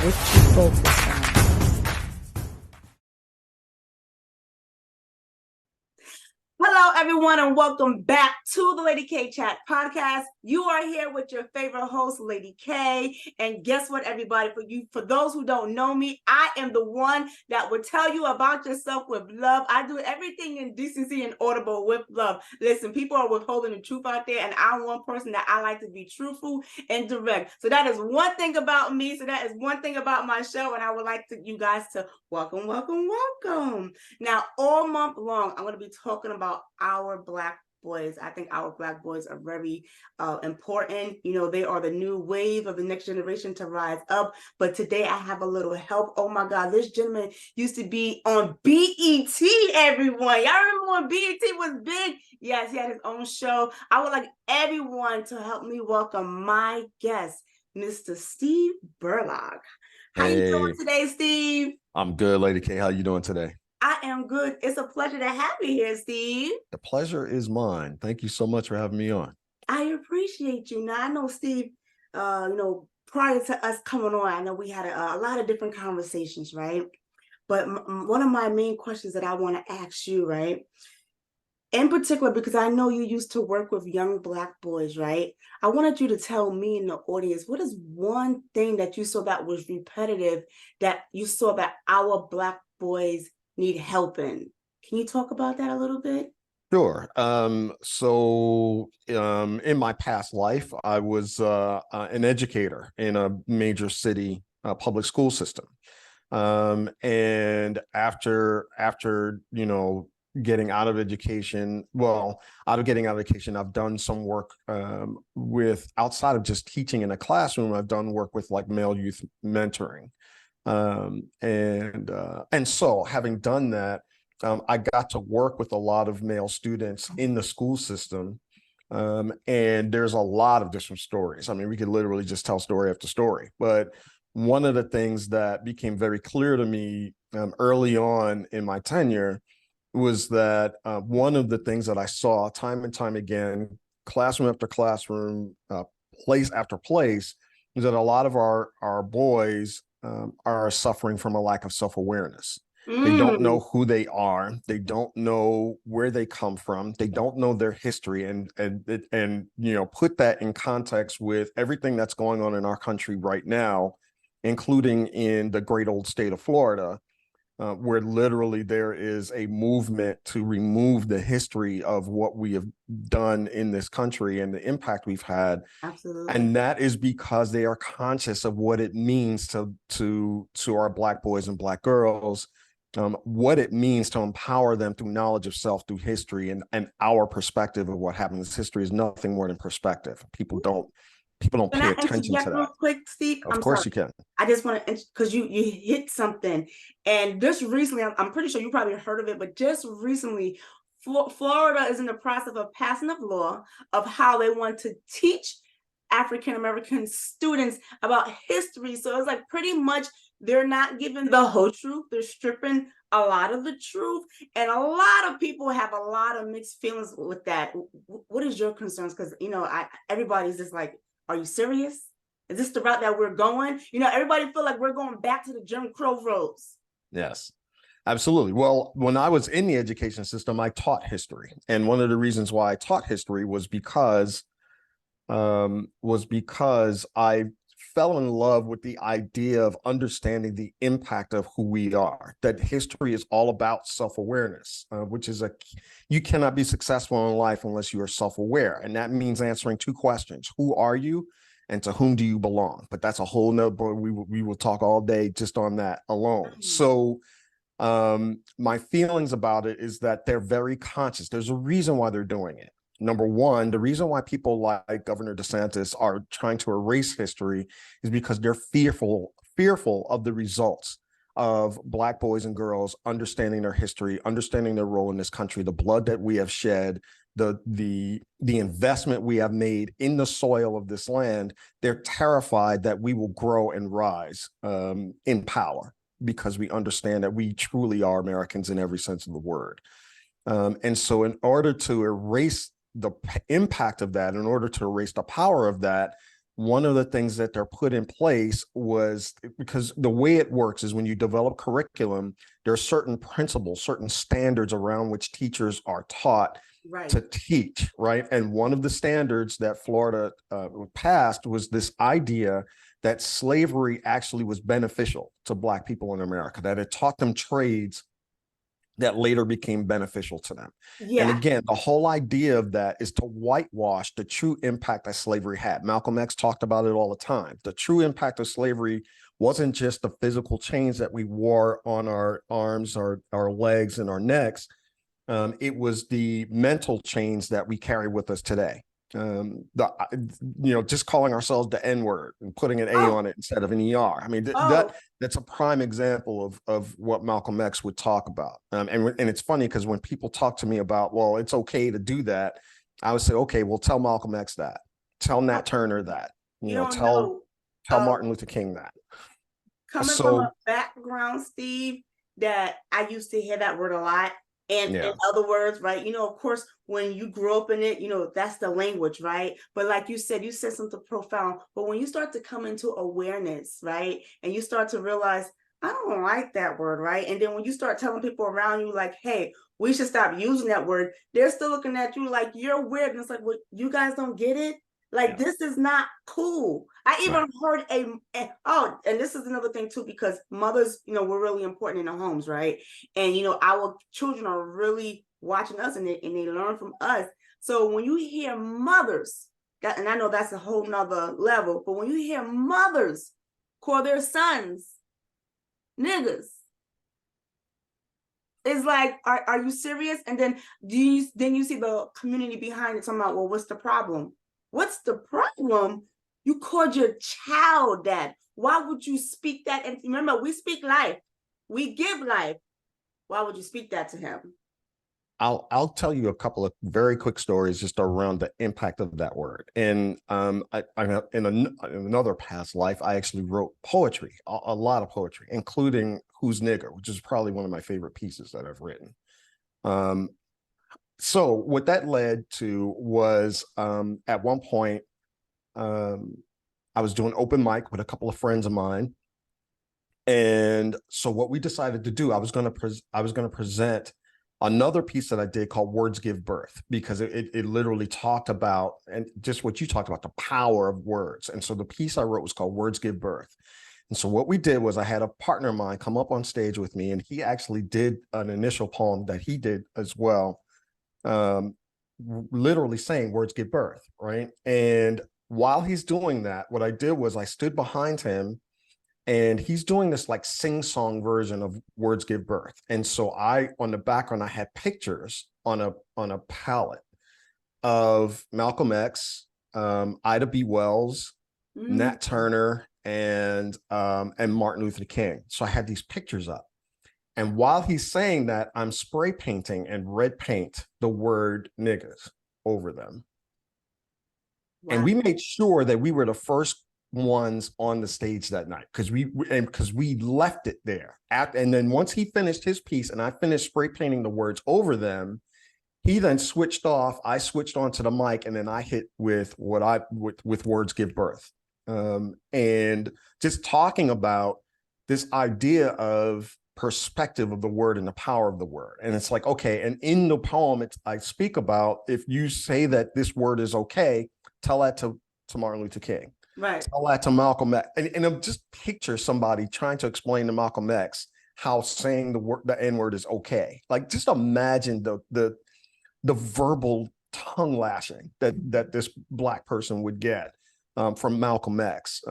What you focus on? Hello, everyone, and welcome back to the Lady K Chat podcast. You are here with your favorite host, Lady K. And guess what, everybody? For those who don't know me, I am the one that will tell you about yourself with love. I do everything in decency and audible with love. Listen, people are withholding the truth out there, and I'm one person that I like to be truthful and direct. So that is one thing about me. So that is one thing about my show, and I would like you guys to welcome. Now, all month long, I'm going to be talking about our Black boys. I think our Black boys are very important. You know, they are the new wave of the next generation to rise up. But today I have a little help. Oh my God, this gentleman used to be on BET, everyone. Y'all remember when BET was big? Yes, he had his own show. I would like everyone to help me welcome my guest, Mr. Steve Berlack. How you doing Hey, today, Steve? I'm good, Lady K. How you doing today? I am good. It's a pleasure to have you here, Steve. The pleasure is mine. Thank you so much for having me on. I appreciate you. Now, I know, Steve, prior to us coming on, I know we had a lot of different conversations, right? But one of my main questions that I want to ask you, right, in particular, because I know you used to work with young Black boys, right? I wanted you to tell me in the audience, what is one thing that you saw that was repetitive that you saw that our Black boys need help in? Can you talk about that a little bit? Sure. In my past life, I was an educator in a major city public school system. And after getting out of education, I've done some work with outside of just teaching in a classroom. I've done work with like male youth mentoring. And so having done that, I got to work with a lot of male students in the school system. And there's a lot of different stories. I mean, we could literally just tell story after story. But one of the things that became very clear to me early on in my tenure was that one of the things that I saw time and time again, classroom after classroom, place after place, is that a lot of our boys are suffering from a lack of self-awareness. They don't know who they are. They don't know where they come from. They don't know their history, and put that in context with everything that's going on in our country right now, including in the great old state of Florida, where literally there is a movement to remove the history of what we have done in this country and the impact we've had. Absolutely. And that is because they are conscious of what it means to our Black boys and Black girls, what it means to empower them through knowledge of self, through history, and our perspective of what happened. This history is nothing more than perspective. People don't Can pay I attention to interject real that. quick, Steve? Of I'm course sorry. you can. I just want to, because you hit something. And just recently, I'm pretty sure you probably heard of it, but just recently, Florida is in the process of passing a law of how they want to teach African American students about history. So it's like pretty much they're not giving the whole truth. They're stripping a lot of the truth. And a lot of people have a lot of mixed feelings with that. What is your concerns? Because, everybody's just like, are you serious? Is this the route that we're going? Everybody feel like we're going back to the Jim Crow rules. Yes, absolutely. Well, when I was in the education system, I taught history. And one of the reasons why I taught history was because I fell in love with the idea of understanding the impact of who we are, that history is all about self-awareness, which is you cannot be successful in life unless you are self-aware. And that means answering two questions. Who are you? And to whom do you belong? But that's a whole nother, we will talk all day just on that alone. So my feelings about it is that they're very conscious. There's a reason why they're doing it. Number one, the reason why people like Governor DeSantis are trying to erase history is because they're fearful of the results of Black boys and girls understanding their history, understanding their role in this country, the blood that we have shed, the investment we have made in the soil of this land. They're terrified that we will grow and rise in power because we understand that we truly are Americans in every sense of the word. And so in order to erase the impact of that, in order to erase the power of that, one of the things that they're put in place was because the way it works is when you develop curriculum, there are certain principles, certain standards around which teachers are taught to teach, right? And one of the standards that Florida passed was this idea that slavery actually was beneficial to Black people in America, that it taught them trades that later became beneficial to them. Yeah. And again, the whole idea of that is to whitewash the true impact that slavery had. Malcolm X talked about it all the time. The true impact of slavery wasn't just the physical chains that we wore on our arms, our legs, and our necks. It was the mental chains that we carry with us today. Just calling ourselves the N-word and putting an A on it instead of an ER. I mean, that's a prime example of what Malcolm X would talk about. And it's funny because when people talk to me about, well, it's okay to do that, I would say, okay, well, tell Malcolm X that. Tell Nat Turner that. Tell Martin Luther King that. Coming from a background, Steve, that I used to hear that word a lot. And in other words, right, of course, when you grow up in it, that's the language, right? But like you said something profound. But when you start to come into awareness, right, and you start to realize, I don't like that word, right? And then when you start telling people around you, like, hey, we should stop using that word, they're still looking at you like you're weird. And it's like, well, you guys don't get it? Like, this is not cool. I even heard and this is another thing too, because mothers, we're really important in the homes, right? And, our children are really watching us and they learn from us. So when you hear mothers, and I know that's a whole nother level, but when you hear mothers call their sons niggas, it's like, are you serious? And then you see the community behind it talking about, well, what's the problem? What's the problem? You called your child that. Why would you speak that? And remember, we speak life. We give life. Why would you speak that to him? I'll tell you a couple of very quick stories just around the impact of that word. And in another past life, I actually wrote poetry, a lot of poetry, including Who's Nigger, which is probably one of my favorite pieces that I've written. So what that led to was at one point, I was doing open mic with a couple of friends of mine. And so what we decided to do, I was going to present another piece that I did called Words Give Birth, because it literally talked about, and just what you talked about, the power of words. And so the piece I wrote was called Words Give Birth. And so what we did was I had a partner of mine come up on stage with me, and he actually did an initial poem that he did as well. Literally saying words give birth, right? And while he's doing that, what I did was I stood behind him, and he's doing this like sing-song version of Words Give Birth. And so on the background, I had pictures on a palette of Malcolm X, Ida B. Wells, Nat Turner, and Martin Luther King. So I had these pictures up. And while he's saying that, I'm spray painting and red paint the word niggas over them. Wow. And we made sure that we were the first ones on the stage that night because we left it there. And then once he finished his piece and I finished spray painting the words over them, he then switched off. I switched onto the mic, and then I hit with with Words Give Birth. And just talking about this idea of perspective of the word and the power of the word. And it's like, okay, and in the poem, I speak about, if you say that this word is okay, tell that to Martin Luther King. Right. Tell that to Malcolm X. And just picture somebody trying to explain to Malcolm X how saying the N-word is okay. Like, just imagine the verbal tongue lashing that this Black person would get from Malcolm X.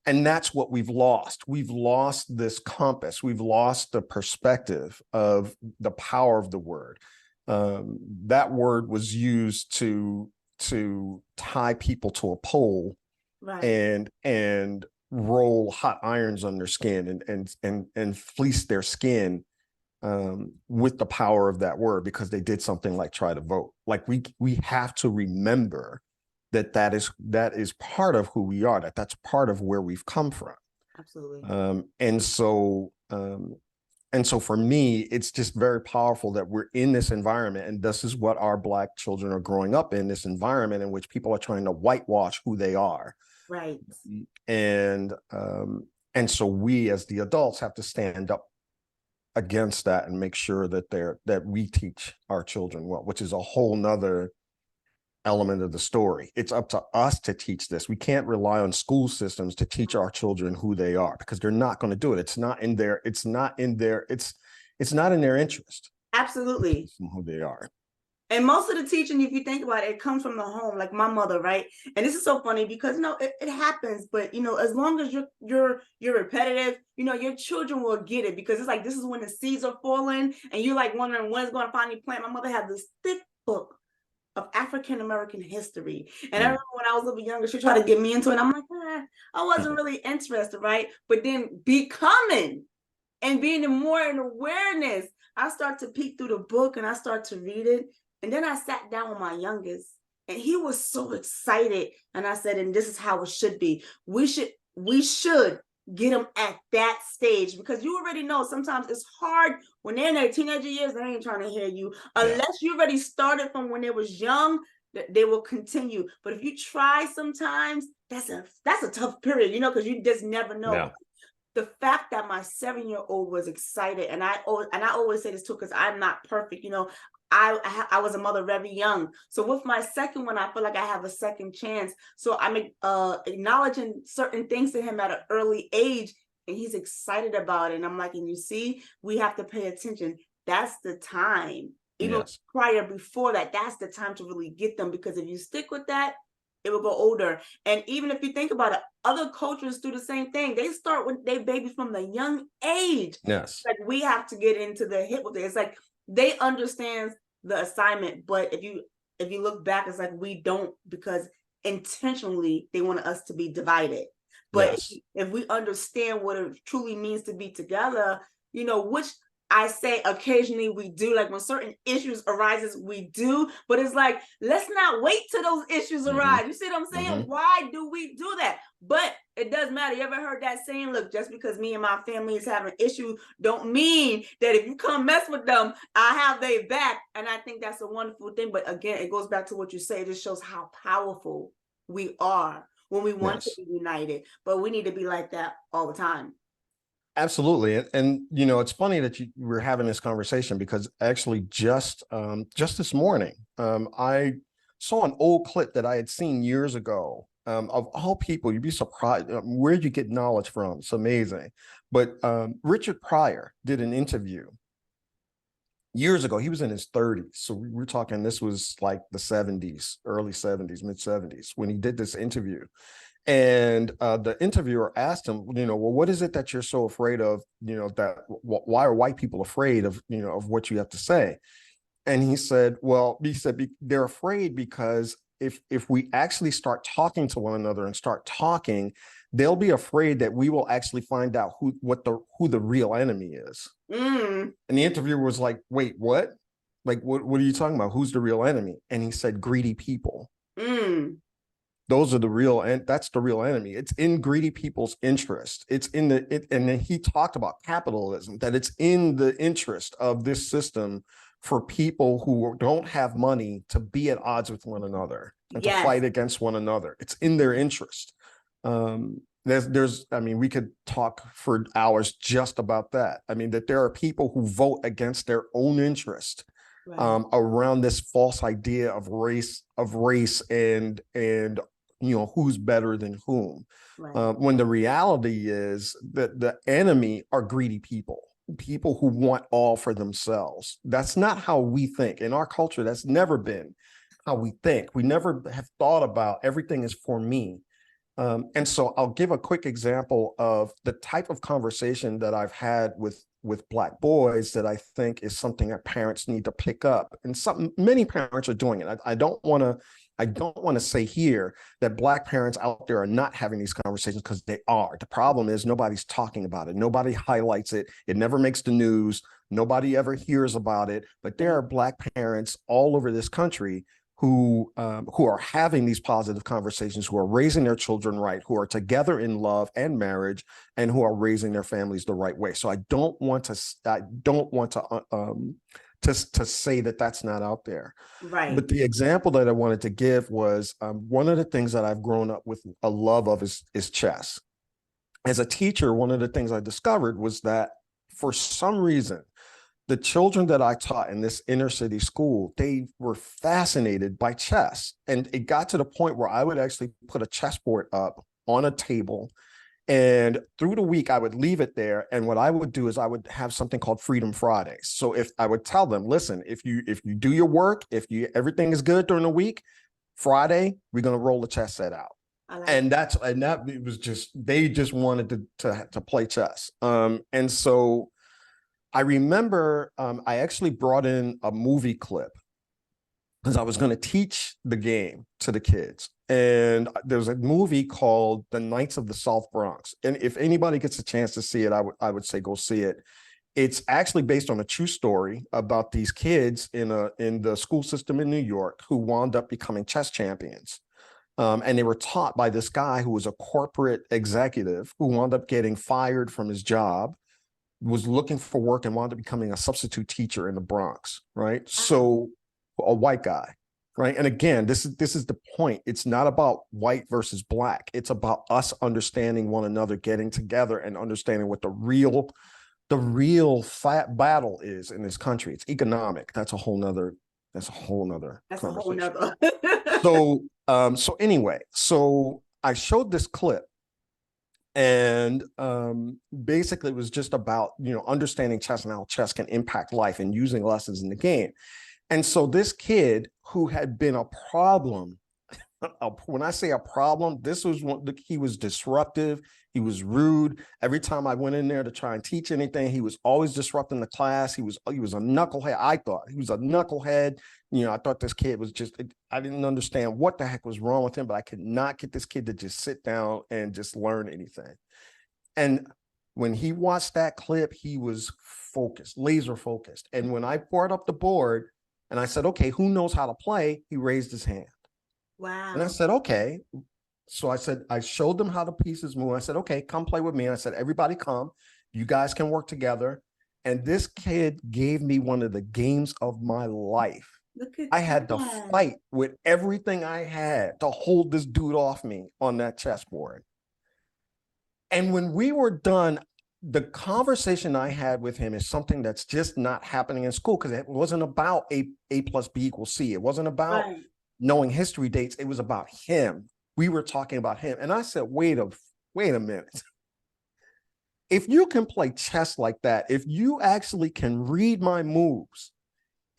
And that's what we've lost. We've lost this compass. We've lost the perspective of the power of the word. That word was used to tie people to a pole, right, and roll hot irons on their skin and fleece their skin with the power of that word, because they did something like try to vote. Like, we have to remember that is part of who we are, that's part of where we've come from. Absolutely. And so And so for me, it's just very powerful that we're in this environment, and this is what our Black children are growing up in, this environment in which people are trying to whitewash who they are. Right. And and so we as the adults have to stand up against that and make sure that we teach our children well, which is a whole nother element of the story. It's up to us to teach this. We can't rely on school systems to teach our children who they are, because they're not going to do it. It's not in their interest. Absolutely. Who they are. And most of the teaching, if you think about it, it comes from the home, like my mother, right? And this is so funny because it happens, but as long as you're repetitive, your children will get it, because it's like this is when the seeds are falling and you're like wondering when it's going to finally plant. My mother had this thick book of African American history. And I remember when I was a little younger, she tried to get me into it. I'm like, I wasn't really interested, right? But then becoming and being more in awareness, I start to peek through the book and I start to read it. And then I sat down with my youngest and he was so excited. And I said, and this is how it should be. We should get them at that stage, because you already know sometimes it's hard when they're in their teenager years. They ain't trying to hear you unless you already started from when they was young. They will continue. But if you try, sometimes that's a tough period, because you just never know. Yeah. The fact that my 7-year-old was excited, and I always say this too, because I'm not perfect. I was a mother very young. So with my second one, I feel like I have a second chance. So I'm acknowledging certain things to him at an early age, and he's excited about it. And I'm like, and you see, we have to pay attention. That's the time. Even before that, that's the time to really get them, because if you stick with that, it will go older. And even if you think about it, other cultures do the same thing. They start with their babies from the young age. Yes. Like we have to get into the hip with it. It's like they understand the assignment, but if you look back, it's like we don't, because intentionally they want us to be divided. But if we understand what it truly means to be together, which I say occasionally we do, like when certain issues arises, we do, but it's like, let's not wait till those issues arise. You see what I'm saying? Why do we do that? But it does matter. You ever heard that saying, look, just because me and my family is having an issue, don't mean that if you come mess with them, I have their back. And I think that's a wonderful thing. But again, it goes back to what you say. It just shows how powerful we are when we want to be united. But we need to be like that all the time. Absolutely. And it's funny that we're having this conversation, because actually just this morning, I saw an old clip that I had seen years ago. Of all people, you'd be surprised where you get knowledge from. It's amazing. But Richard Pryor did an interview years ago. He was in his 30s. So we're talking, this was like the 70s, early 70s, mid 70s, when he did this interview. And the interviewer asked him, well, what is it that you're so afraid of? Why are white people afraid of, of what you have to say? And he said, they're afraid because if we actually start talking to one another and start talking, they'll be afraid that we will actually find out who the real enemy is. And the interviewer was like, wait, what? Like, what are you talking about? Who's the real enemy? And he said, greedy people. Those are the real, and that's the real enemy. It's in greedy people's interest. It's in and then he talked about capitalism, that it's in the interest of this system for people who don't have money to be at odds with one another and to fight against one another. It's in their interest. We could talk for hours just about that. That there are people who vote against their own interest around this false idea of race and who's better than whom. When the reality is that the enemy are greedy people who want all for themselves. That's not how we think. In our culture, that's never been how we think. We never have thought about everything is for me. And so I'll give a quick example of the type of conversation that I've had with Black boys that I think is something that parents need to pick up. And many parents are doing it. I don't want to say here that Black parents out there are not having these conversations, because they are. The problem is nobody's talking about it. Nobody highlights it. It never makes the news. Nobody ever hears about it. But there are Black parents all over this country who are having these positive conversations, who are raising their children right, who are together in love and marriage, and who are raising their families the right way. So I don't want to say that that's not out there. Right. But the example that I wanted to give was one of the things that I've grown up with a love of is chess. As a teacher, one of the things I discovered was that for some reason, the children that I taught in this inner city school, they were fascinated by chess. And it got to the point where I would actually put a chessboard up on a table. And through the week, I would leave it there. And what I would do is I would have something called Freedom Fridays. So if I would tell them, listen, if you do your work, everything is good during the week, Friday, we're going to roll the chess set out. And that it was just, they just wanted to play chess. And so I remember I actually brought in a movie clip because I was going to teach the game to the kids. And there was a movie called The Knights of the South Bronx. And if anybody gets a chance to see it, I would say go see it. It's actually based on a true story about these kids in the school system in New York who wound up becoming chess champions. And they were taught by this guy who was a corporate executive who wound up getting fired from his job, was looking for work, and wound up becoming a substitute teacher in the Bronx, right? So a white guy, right? And again, this is the point. It's not about white versus black. It's about us understanding one another, getting together and understanding what the real fat battle is in this country. It's economic. That's a whole nother conversation. So anyway, so I showed this clip. And basically, it was just about, understanding chess and how chess can impact life and using lessons in the game. And so this kid who had been a problem, when I say a problem, he was disruptive. He was rude. Every time I went in there to try and teach anything, he was always disrupting the class. He was a knucklehead. I thought he was a knucklehead. I thought this kid was I didn't understand what the heck was wrong with him, but I could not get this kid to just sit down and just learn anything. And when he watched that clip, he was focused, laser focused. And when I brought up the board and I said, okay, who knows how to play? He raised his hand. Wow. And I said, okay. So I showed them how the pieces move. I said, okay, come play with me. And I said, everybody come. You guys can work together. And this kid gave me one of the games of my life. I had to fight with everything I had to hold this dude off me on that chessboard. And when we were done, the conversation I had with him is something that's just not happening in school, because it wasn't about A plus B equals C. It wasn't about knowing history dates. It was about him. We were talking about him. And I said, wait a minute. If you can play chess like that, if you actually can read my moves,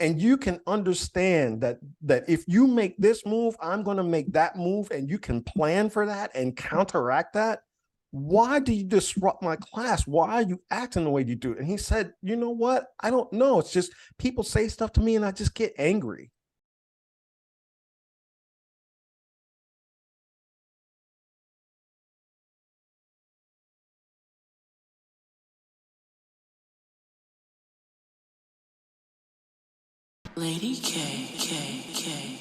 and you can understand that if you make this move, I'm going to make that move, and you can plan for that and counteract that, why do you disrupt my class? Why are you acting the way you do? And he said, you know what? I don't know. It's just people say stuff to me and I just get angry. Lady K.